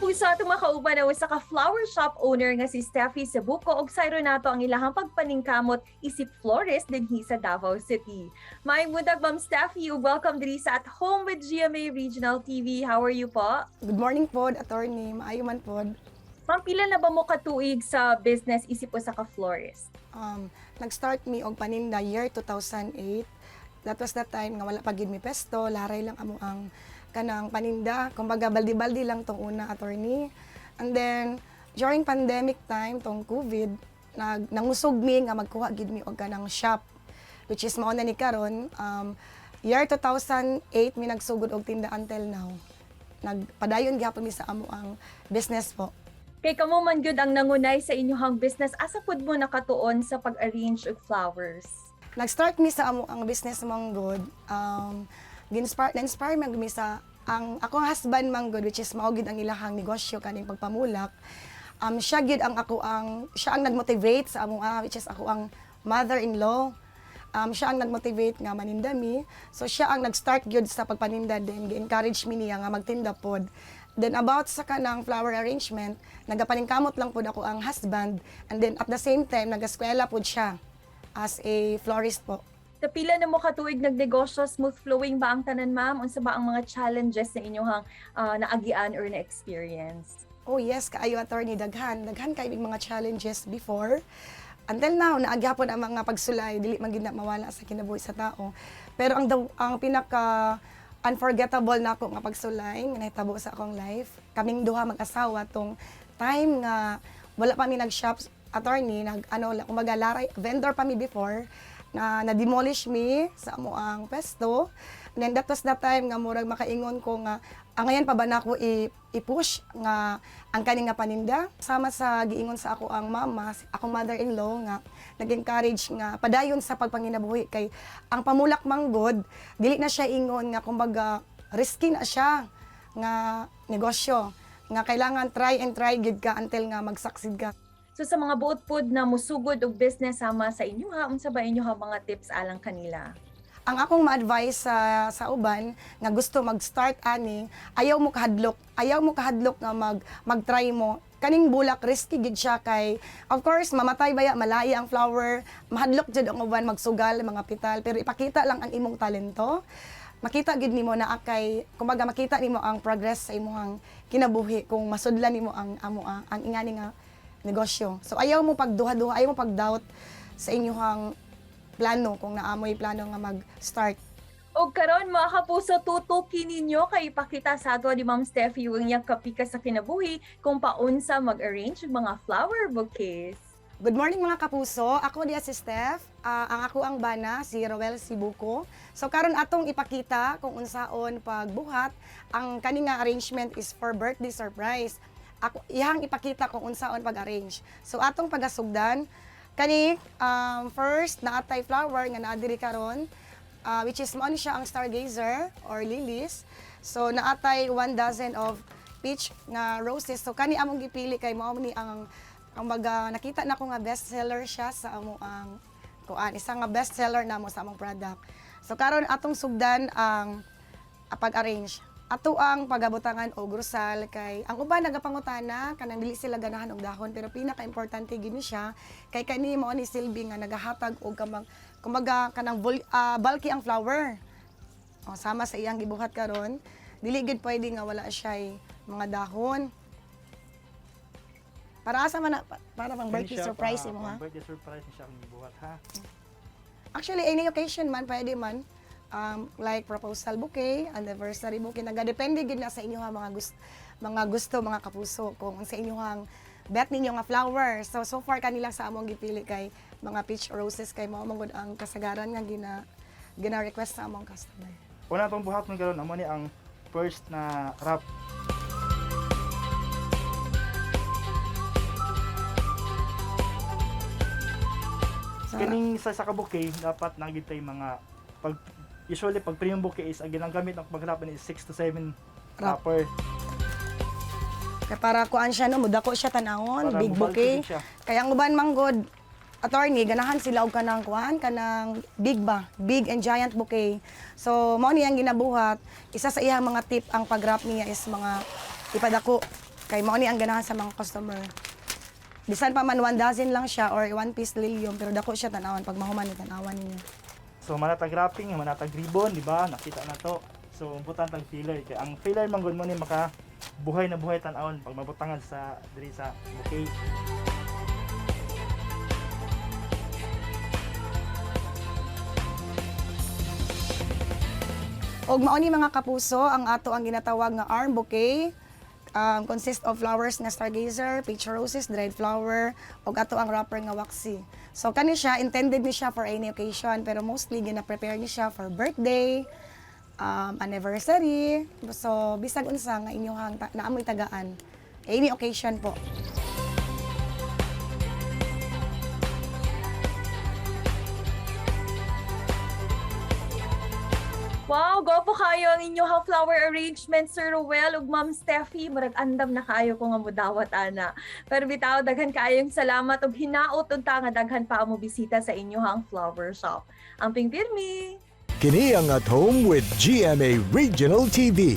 kapuso at makauban na usa ka flower shop owner nga si Steffi Cebuco ug sayro nato ang ilahang pagpaningkamot isip florist dinhi sa Davao City. May mudag Ma'am Steffi ug welcome diri sa At Home with GMA Regional TV. How are you po? Good morning pod, attorney. Maayo man pod. Ma'am, pila na ba mo katuig sa business isip usa ka florist? Nag-start mi og paninda year 2008. That was the time nga wala pa gid mi pesto, laray lang amo ang kanang paninda. Kumbaga baldi-baldi lang tong una, attorney. And then during pandemic time tong COVID, nangusog mi nga magkuha gid mi og kanang shop, which is mao na ni karon. Year 2008 mi nagsugod og tinda until now. Nagpadayon gyapon mi sa amo ang business po. Kay kamo man gyud ang nangunay sa inyong business, asa pud mo nakatuon sa pag-arrange og flowers? Nag-start mi sa amo ang business manggod. Na-inspire man mi sa ang akong husband manggod, which is mao gid ang ilahang negosyo kaning pagpamulak. Siya gid ang siya ang nag-motivate sa amo which is ako ang mother-in-law. Siya ang nag-motivate nga maninda mi. So siya ang nag-start gyud sa pagpaninda, then gi-encourage mi niya nga magtinda pod. Then about sa kanang flower arrangement, nagapaningkamot lang pod ako ang husband, and then at the same time nagaskwela pod siya as a florist po. Sa pila na mo katuig nagnegosyo, smooth flowing ba ang tanan, ma'am? Unsa ba ang mga challenges na inyong naagian or na-experience? Oh yes, kaayo attorney, daghan kay mga challenges before. Until now, naagyapon ang mga pagsulay, dili man gid na mawala sa kinabuhi sa tao. Pero ang pinaka unforgettable na ako nga pagsulay nga nahitabo sa akong life, kaming duha mag-asawa tong time nga wala pa mi nag-shop, attorney, kumbaga laray vendor pa mi before, na-demolish mi sa amo ang pesto. And then that was the time nga murag makaingon ko nga ngayon pa ba nako i-push nga ang kani nga paninda, sama sa giingon sa ako ang mama, akong mother-in-law nga nag-encourage nga padayon sa pagpanginabuhi kay ang pamulak manggod dili na siya ingon nga kumbaga risky na siya nga negosyo nga kailangan try and try gid ka until nga mag-succeed ka. So sa mga buot pod na musugod og business sama sa inyo unsa ba inyo mga tips alang kanila? Ang akong ma-advise sa uban nga gusto mag-start ani, ayaw mo kahadlok nga mag-try mo. Kaning bulak risky gid siya kay of course mamatay baya malaya ang flower, mahadlok jud ang uban magsugal mga pital, pero ipakita lang ang imong talento. Makita gid nimo na kumbaga makita nimo ang progress sa imong kinabuhi kung masudlan nimo ang ingani nga negosyo. So ayaw mo pagduha-duha, ayaw mo pag-doubt sa inyong plano kung naamoy plano nga mag-start. O karon mga kapuso, tutukin ninyo kay ipakita sa ato ni Ma'am Steffi yung iyang kapika sa kinabuhi kung paunsa mag-arrange ng mga flower bouquets. Good morning mga kapuso. Ako dia si Steph. Ang ako ang bana si Roel Cebuco. So karon atong ipakita kung unsaon pagbuhat. Ang kani nga arrangement is for birthday surprise. Ako iyang ipakita kung unsaon pag-arrange. So atong pagasugdan kani first naatay flower nga naa diri karon, which is mao ni siya ang stargazer or lilies. So naatay 1 dozen of peach nga roses. So kani among gipili kay mao ni ang baga nakita na ko nga best seller siya sa amo ang isa nga best seller namo sa among product. So karon atong sugdan ang pag-arrange. Ato ang pagabutangan og rosal kay ang uban nagapangutana kanang dili sila ganahan og dahon, pero pinaka-importante gid siya kay kani mao ni silbi nga nagahatag og kumbaga kanang bulky ang flower. Sama sa iyang gibuhat karon, dili gid pwede nga wala siya mga dahon. Para pang birthday surprise imo ha. Birthday surprise siya ang gibuhat ha. Actually any occasion man pwede man. Like proposal bouquet, anniversary bouquet, nagadepende gid na sa inyo mga gusto mga kapuso kung sa inyong bet ninyo nga flower. So far kanila sa among gipili kay mga peach roses kay mao mangod ang kasagaran nga gina-request sa among customer. Una tong buhat ng karon amo ni ang first na wrap. Kining sa ka-bouquet dapat nagitay mga usually pag premium bouquet is ang ginagamit ng pag-wrap is 6 to 7 wrapper. Kaya para kuan siya no, mudako siya tanawon, Para big mabulky bouquet. siya. Kaya ang uban manggod attorney ganahan sila og kanang big and giant bouquet. So mao ni ang ginabuhat, isa sa iyang mga tip ang pag-wrap niya is mga ipadako Kay mao ni ang ganahan sa mga customer. Bisan pa man 1 dozen lang siya or 1 piece lilium, pero dako siya tanawan pag mahuman ni tanawan ninyo. So manatag wrapping, manatag ribbon, di ba? Nakita na to. So umputan tag filler kay ang filler man gud mo ni maka buhay na buhay tan-awon pag mabutangan sa diri sa bouquet. Og mao ni mga kapuso ang ato ang ginatawag nga arm bouquet. Consist of flowers nga stargazer, peach roses, dried flower, ug ato ang wrapper nga waxy. So kani siya intended ni siya for any occasion pero mostly gina-prepare ni siya for birthday, anniversary. So bisag unsa nga inyong naamoy tagaan. Any occasion po. Wow, go po kayo ang inyong flower arrangement, Sir Ruel ug Ma'am Steffi. Murag andam na kayo ko nga mudawat ana. Pero bitaw daghan kayong salamat ug hinaot unta nga daghan pa mo bisita sa inyong flower shop. Ang pingpirmi. Kini ang At Home with GMA Regional TV.